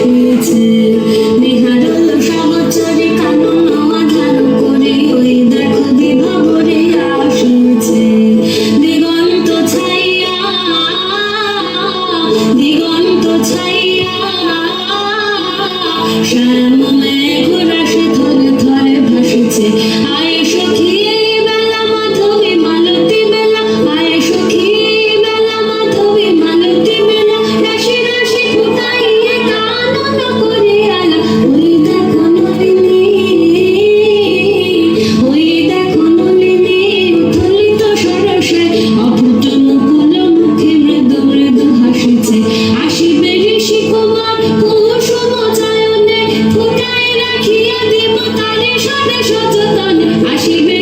হয়েছে নিহারল সহচরে কানন আধার করে ওই দেখো বিভাবরে আসিছে দিগন্ত ছাইয়া শ্যাম মেঘ রাশি থরে থরে ভাসিছে আয় সখী বেলা মাধবী মালতী বেলা আয় সখী বেলা মাধবী মালতী বেলা রাশি রাশি ফুটাইয়ে কানন করে আলা ওই দেখো নলিনী উথলিত সরসে অভূত মুকুল মুখে মৃদু মৃদু হাসিছে আসিবে ঋষি কুমার কুসুম চায়নে ফুটাই রাখিয়া দিব তারে সদে সচেতনে আসিবে